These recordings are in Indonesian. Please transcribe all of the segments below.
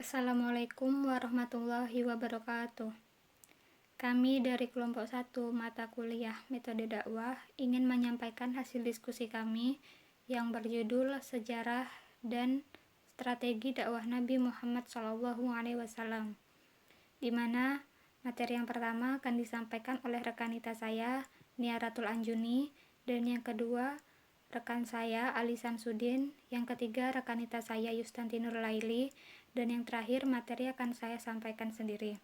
Assalamualaikum warahmatullahi wabarakatuh. Kami dari kelompok 1 mata kuliah metode dakwah ingin menyampaikan hasil diskusi kami yang berjudul Sejarah dan Strategi Dakwah Nabi Muhammad SAW, di mana materi yang pertama akan disampaikan oleh rekanita saya, Niaratul Anjuni, dan yang kedua rekan saya, Ali Samsudin, yang ketiga rekanita saya, Yustanti Nurlaili, dan yang terakhir materi akan saya sampaikan sendiri.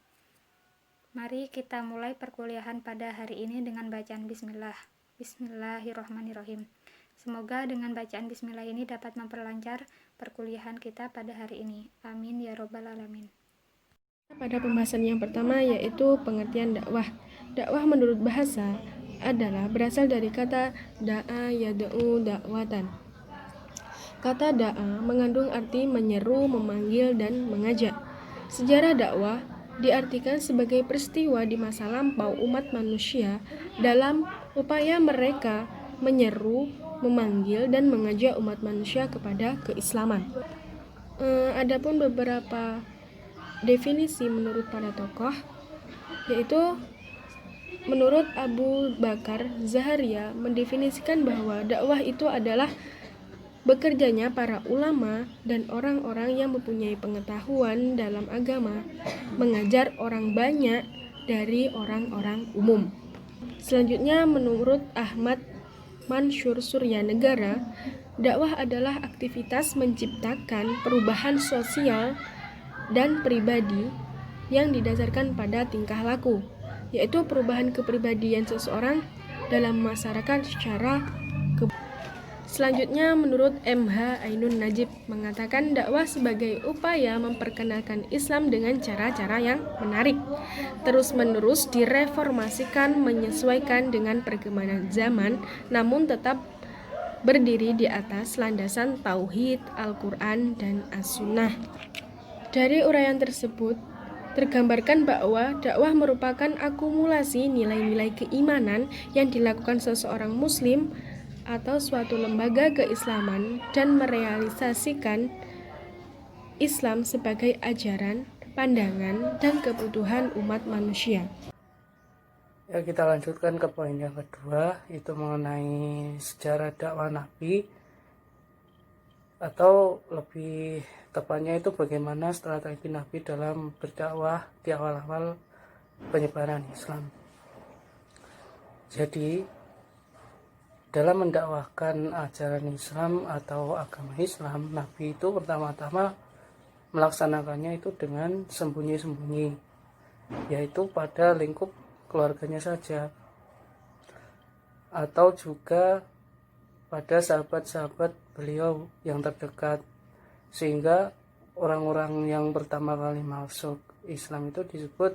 Mari kita mulai perkuliahan pada hari ini dengan bacaan Bismillah. Bismillahirrahmanirrahim. Semoga dengan bacaan Bismillah ini dapat memperlancar perkuliahan kita pada hari ini. Amin ya robbal alamin. Pada pembahasan yang pertama yaitu pengertian dakwah. Dakwah menurut bahasa adalah berasal dari kata da'a yad'u dakwatan. Kata da'a mengandung arti menyeru, memanggil, dan mengajak. Sejarah dakwah diartikan sebagai peristiwa di masa lampau umat manusia dalam upaya mereka menyeru, memanggil, dan mengajak umat manusia kepada keislaman. Adapun beberapa definisi menurut para tokoh, yaitu menurut Abu Bakar Zaharia mendefinisikan bahwa dakwah itu adalah bekerjanya para ulama dan orang-orang yang mempunyai pengetahuan dalam agama mengajar orang banyak dari orang-orang umum. Selanjutnya, menurut Ahmad Mansur Suryanegara, dakwah adalah aktivitas menciptakan perubahan sosial dan pribadi yang didasarkan pada tingkah laku, yaitu perubahan kepribadian seseorang dalam masyarakat secara Selanjutnya, menurut M.H. Ainun Najib mengatakan dakwah sebagai upaya memperkenalkan Islam dengan cara-cara yang menarik, terus-menerus direformasikan menyesuaikan dengan perkembangan zaman, namun tetap berdiri di atas landasan tauhid, Al-Quran, dan As-Sunnah. Dari uraian tersebut, tergambarkan bahwa dakwah merupakan akumulasi nilai-nilai keimanan yang dilakukan seseorang muslim atau suatu lembaga keislaman dan merealisasikan Islam sebagai ajaran, pandangan, dan kebutuhan umat manusia. Ya, kita lanjutkan ke poin yang kedua, itu mengenai sejarah dakwah Nabi, atau lebih tepatnya itu bagaimana strategi Nabi dalam berdakwah di awal-awal penyebaran Islam. Jadi dalam mendakwahkan ajaran Islam atau agama Islam, Nabi itu pertama-tama melaksanakannya itu dengan sembunyi-sembunyi, yaitu pada lingkup keluarganya saja, atau juga pada sahabat-sahabat beliau yang terdekat, sehingga orang-orang yang pertama kali masuk Islam itu disebut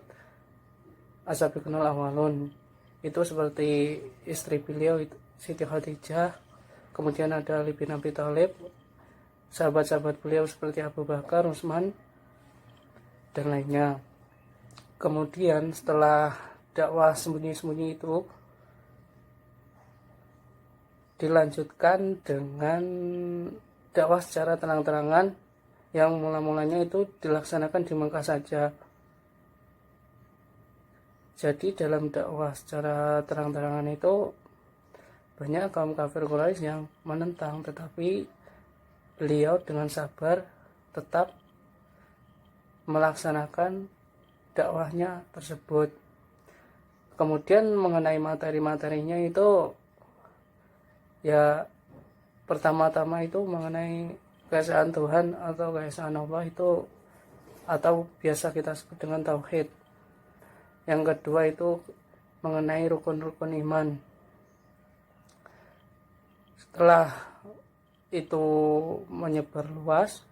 as-sabiqunal awwalun. Itu seperti istri beliau itu Siti Khadijah, kemudian ada Ali bin Abi Thalib, sahabat-sahabat beliau seperti Abu Bakar, Utsman, dan lainnya. Kemudian setelah dakwah sembunyi-sembunyi itu dilanjutkan dengan dakwah secara terang-terangan yang mula-mulanya itu dilaksanakan di Mekah saja. Jadi dalam dakwah secara terang-terangan itu banyak kaum kafir Quraisy yang menentang, tetapi beliau dengan sabar tetap melaksanakan dakwahnya tersebut. Kemudian mengenai materi-materinya itu ya pertama-tama itu mengenai keesaan Tuhan atau keesaan Allah itu, atau biasa kita sebut dengan tauhid. Yang kedua itu mengenai rukun-rukun iman. Setelah itu menyebar luas,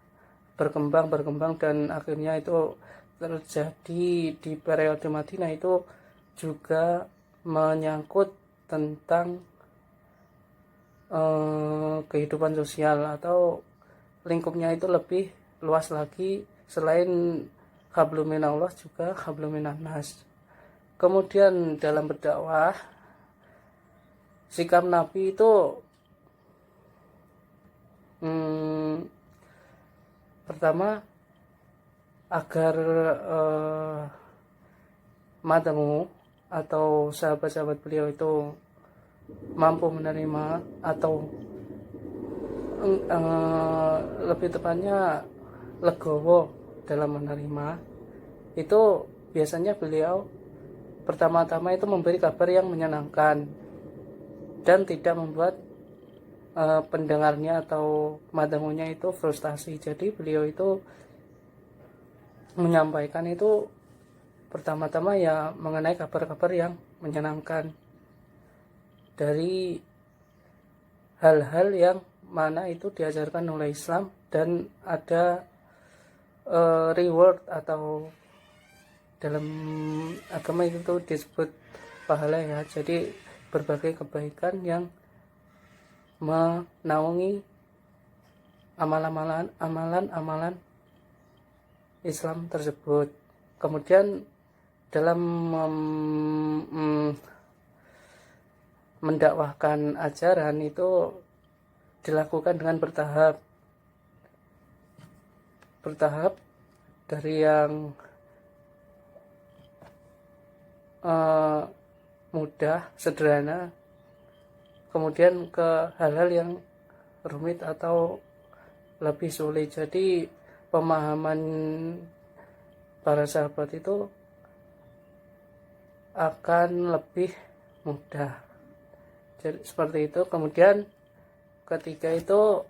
berkembang dan akhirnya itu terjadi di periode Madinah, itu juga menyangkut tentang kehidupan sosial, atau lingkupnya itu lebih luas lagi, selain hablum minallah juga hablum minan nas. Kemudian dalam berdakwah, sikap Nabi itu pertama agar matamu atau sahabat-sahabat beliau itu mampu menerima, atau lebih tepatnya legowo dalam menerima, itu biasanya beliau pertama-tama itu memberi kabar yang menyenangkan dan tidak membuat pendengarnya atau madamunya itu frustasi. Jadi beliau itu menyampaikan itu pertama-tama ya mengenai kabar-kabar yang menyenangkan dari hal-hal yang mana itu diajarkan oleh Islam dan ada reward, atau dalam agama itu disebut pahala ya. Jadi berbagai kebaikan yang menaungi amalan-amalan Islam tersebut. Kemudian dalam mendakwahkan ajaran itu dilakukan dengan bertahap dari yang mudah, sederhana, kemudian ke hal-hal yang rumit atau lebih sulit. Jadi pemahaman para sahabat itu akan lebih mudah. Jadi seperti itu. Kemudian ketiga itu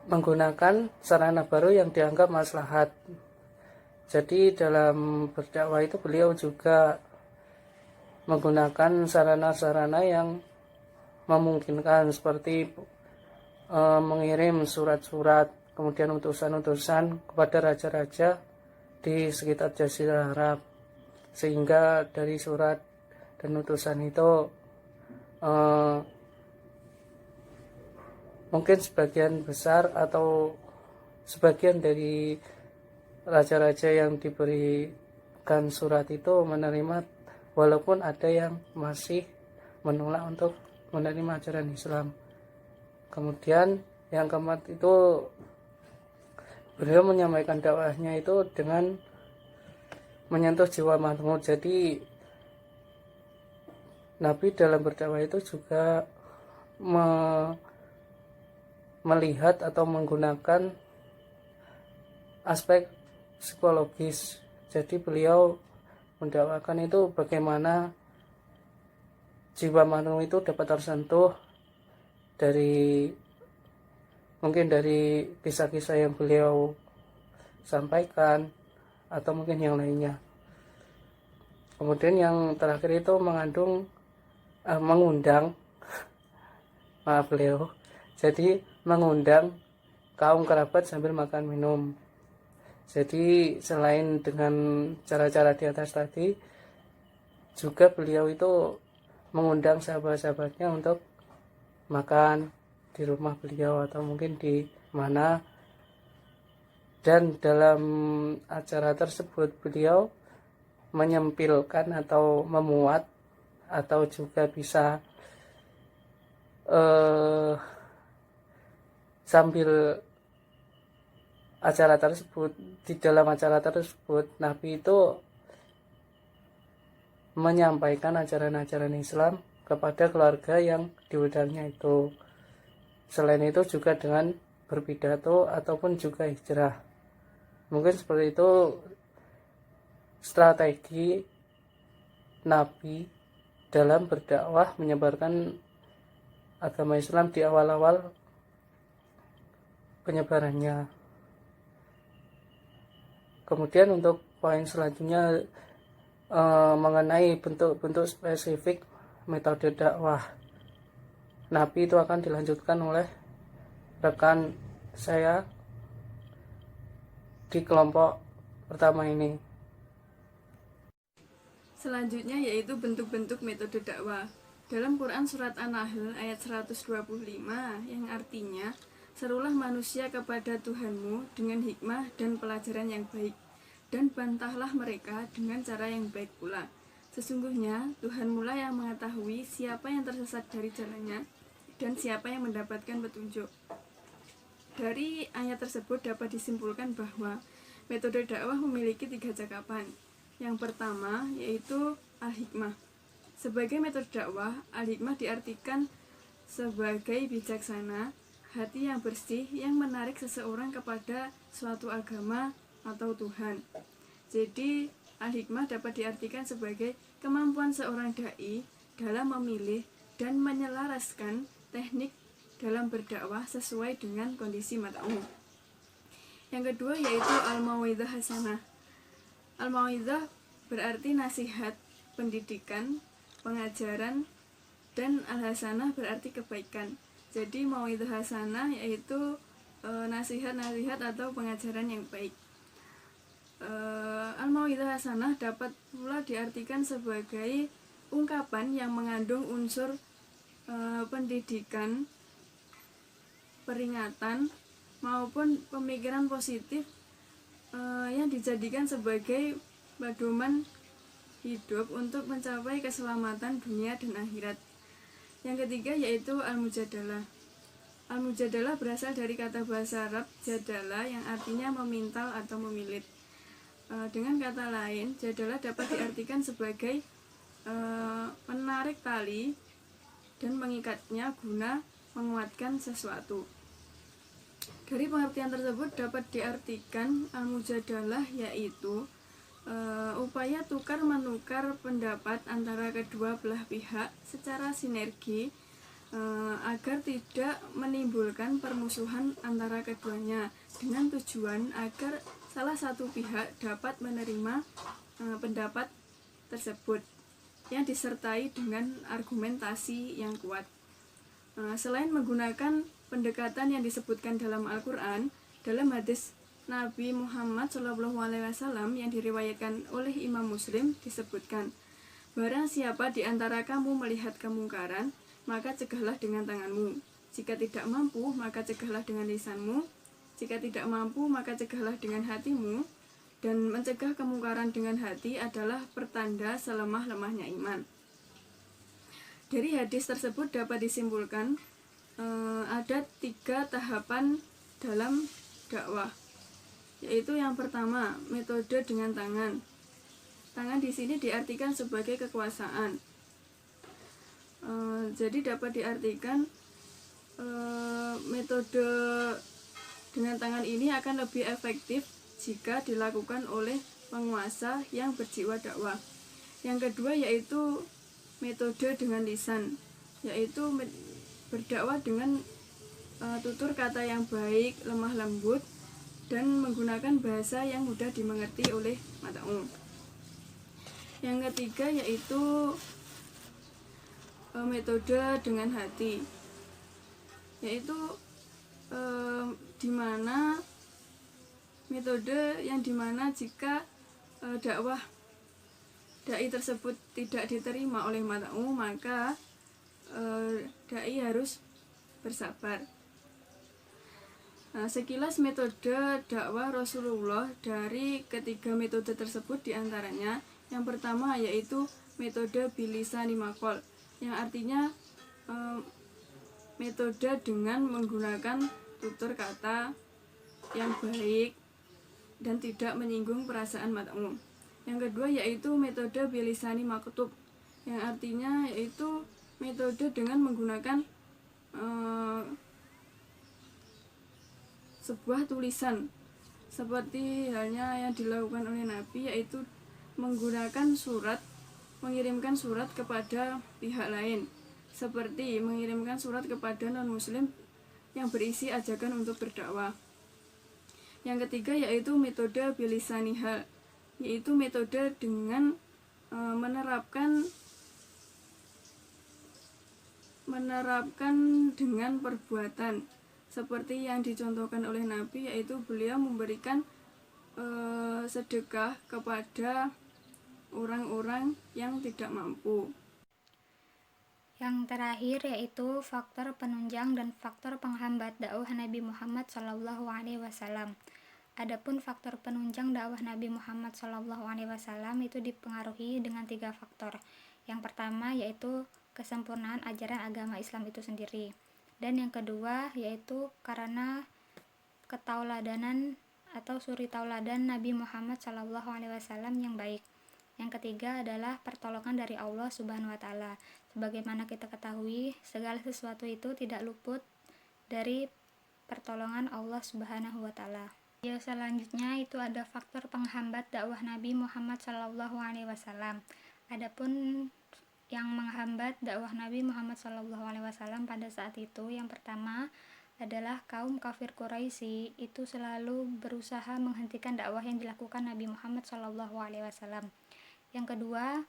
menggunakan sarana baru yang dianggap maslahat. Jadi dalam berdakwah itu beliau juga menggunakan sarana-sarana yang memungkinkan, seperti mengirim surat-surat, kemudian utusan-utusan kepada raja-raja di sekitar Jazirah Arab, sehingga dari surat dan utusan itu mungkin sebagian besar atau sebagian dari raja-raja yang diberikan surat itu menerima, walaupun ada yang masih menolak untuk menerima ajaran Islam. Kemudian yang keempat itu beliau menyampaikan dakwahnya itu dengan menyentuh jiwa makmur. Jadi Nabi dalam berdakwah itu juga melihat atau menggunakan aspek psikologis. Jadi beliau mendakwakan itu bagaimana jiwa manusia itu dapat tersentuh dari mungkin dari kisah-kisah yang beliau sampaikan atau mungkin yang lainnya. Kemudian yang terakhir itu mengundang maaf beliau, jadi mengundang kaum kerabat sambil makan minum. Jadi selain dengan cara-cara di atas tadi, juga beliau itu mengundang sahabat-sahabatnya untuk makan di rumah beliau atau mungkin di mana. Dan dalam acara tersebut beliau menyempilkan atau memuat atau juga bisa sambil acara tersebut, di dalam acara tersebut Nabi itu menyampaikan ajaran-ajaran Islam kepada keluarga yang diundangnya itu. Selain itu juga dengan berpidato ataupun juga hijrah. Mungkin seperti itu strategi Nabi dalam berdakwah menyebarkan agama Islam di awal-awal penyebarannya. Kemudian untuk poin selanjutnya mengenai bentuk-bentuk spesifik metode dakwah Nabi itu akan dilanjutkan oleh rekan saya di kelompok pertama ini. Selanjutnya yaitu bentuk-bentuk metode dakwah. Dalam Quran surat An-Nahl ayat 125 yang artinya, serulah manusia kepada Tuhanmu dengan hikmah dan pelajaran yang baik, dan bantahlah mereka dengan cara yang baik pula. Sesungguhnya Tuhanmu lah yang mengetahui siapa yang tersesat dari jalannya dan siapa yang mendapatkan petunjuk. Dari ayat tersebut dapat disimpulkan bahwa metode dakwah memiliki 3 cakapan. Yang pertama yaitu al-hikmah. Sebagai metode dakwah, al-hikmah diartikan sebagai bijaksana, hati yang bersih yang menarik seseorang kepada suatu agama atau Tuhan. Jadi, al-hikmah dapat diartikan sebagai kemampuan seorang dai dalam memilih dan menyelaraskan teknik dalam berdakwah sesuai dengan kondisi mat'um. Yang kedua yaitu al-mau'izah hasanah. Al-mau'izah berarti nasihat, pendidikan, pengajaran, dan al-hasanah berarti kebaikan. Jadi mau'izah hasanah yaitu nasihat-nasihat atau pengajaran yang baik. Al-mau'izah hasanah dapat pula diartikan sebagai ungkapan yang mengandung unsur pendidikan, peringatan, maupun pemikiran positif yang dijadikan sebagai pedoman hidup untuk mencapai keselamatan dunia dan akhirat. Yang ketiga yaitu al-mujadalah. Al-mujadalah berasal dari kata bahasa Arab jadalah yang artinya memintal atau memilit. Dengan kata lain, jadalah dapat diartikan sebagai menarik tali dan mengikatnya guna menguatkan sesuatu. Dari pengertian tersebut dapat diartikan al-mujadalah yaitu upaya tukar-menukar pendapat antara kedua belah pihak secara sinergi agar tidak menimbulkan permusuhan antara keduanya, dengan tujuan agar salah satu pihak dapat menerima pendapat tersebut yang disertai dengan argumentasi yang kuat. Selain menggunakan pendekatan yang disebutkan dalam Al-Quran, dalam hadis Nabi Muhammad SAW yang diriwayatkan oleh Imam Muslim disebutkan, barang siapa di antara kamu melihat kemungkaran, maka cegahlah dengan tanganmu. Jika tidak mampu, maka cegahlah dengan lisanmu. Jika tidak mampu, maka cegahlah dengan hatimu. Dan mencegah kemungkaran dengan hati adalah pertanda selemah-lemahnya iman. Dari hadis tersebut dapat disimpulkan ada 3 tahapan dalam dakwah. Yaitu yang pertama, metode dengan tangan. Tangan di sini diartikan sebagai kekuasaan. Jadi dapat diartikan metode dengan tangan ini akan lebih efektif jika dilakukan oleh penguasa yang berjiwa dakwah. Yang kedua yaitu metode dengan lisan, yaitu berdakwah dengan tutur kata yang baik, lemah lembut, dan menggunakan bahasa yang mudah dimengerti oleh mata umum. Yang ketiga yaitu metode dengan hati, yaitu dimana metode yang dimana jika dakwah dai tersebut tidak diterima oleh mata umum, maka dai harus bersabar. Sekilas metode dakwah Rasulullah dari ketiga metode tersebut diantaranya yang pertama yaitu metode bilisani maqal, yang artinya metode dengan menggunakan tutur kata yang baik dan tidak menyinggung perasaan mata umum. Yang kedua yaitu metode bilisani maktub, yang artinya yaitu metode dengan menggunakan sebuah tulisan seperti halnya yang dilakukan oleh Nabi, yaitu menggunakan surat, mengirimkan surat kepada pihak lain, seperti mengirimkan surat kepada non-muslim yang berisi ajakan untuk berdakwah. Yang ketiga yaitu metode bilisanihal, yaitu metode dengan menerapkan dengan perbuatan, seperti yang dicontohkan oleh Nabi, yaitu beliau memberikan sedekah kepada orang-orang yang tidak mampu. Yang terakhir yaitu faktor penunjang dan faktor penghambat dakwah Nabi Muhammad SAW. Adapun faktor penunjang dakwah Nabi Muhammad SAW itu dipengaruhi dengan 3 faktor. Yang pertama yaitu kesempurnaan ajaran agama Islam itu sendiri. Dan yang kedua yaitu karena ketauladanan atau suri tauladan Nabi Muhammad SAW yang baik. Yang ketiga adalah pertolongan dari Allah Subhanahu wa Ta'ala. Sebagaimana kita ketahui, segala sesuatu itu tidak luput dari pertolongan Allah Subhanahu wa Ta'ala. Ya, selanjutnya itu ada faktor penghambat dakwah Nabi Muhammad SAW. Adapun yang menghambat dakwah Nabi Muhammad SAW pada saat itu, yang pertama adalah kaum kafir Quraisy itu selalu berusaha menghentikan dakwah yang dilakukan Nabi Muhammad SAW. Yang kedua,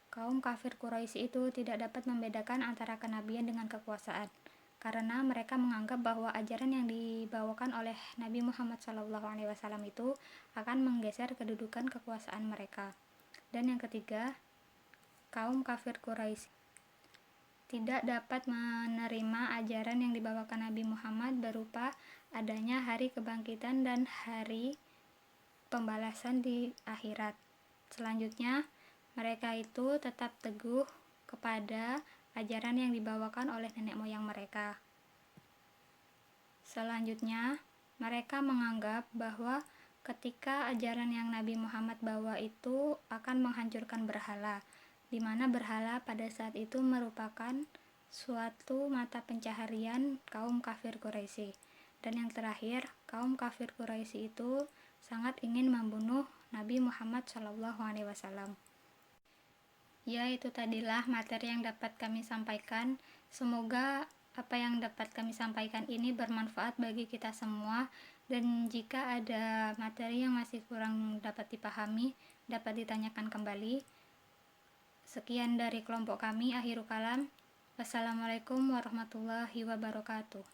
kaum kafir Quraisy itu tidak dapat membedakan antara kenabian dengan kekuasaan, karena mereka menganggap bahwa ajaran yang dibawakan oleh Nabi Muhammad SAW itu akan menggeser kedudukan kekuasaan mereka. Dan yang ketiga, kaum kafir Quraisy tidak dapat menerima ajaran yang dibawakan Nabi Muhammad berupa adanya hari kebangkitan dan hari pembalasan di akhirat. Selanjutnya, mereka itu tetap teguh kepada ajaran yang dibawakan oleh nenek moyang mereka. Selanjutnya, mereka menganggap bahwa ketika ajaran yang Nabi Muhammad bawa itu akan menghancurkan berhala, di mana berhala pada saat itu merupakan suatu mata pencaharian kaum kafir Quraisy. Dan yang terakhir, kaum kafir Quraisy itu sangat ingin membunuh Nabi Muhammad SAW. Ya, itu tadilah materi yang dapat kami sampaikan. Semoga apa yang dapat kami sampaikan ini bermanfaat bagi kita semua, dan jika ada materi yang masih kurang dapat dipahami, dapat ditanyakan kembali. Sekian dari kelompok kami, akhirul kalam. Wassalamualaikum warahmatullahi wabarakatuh.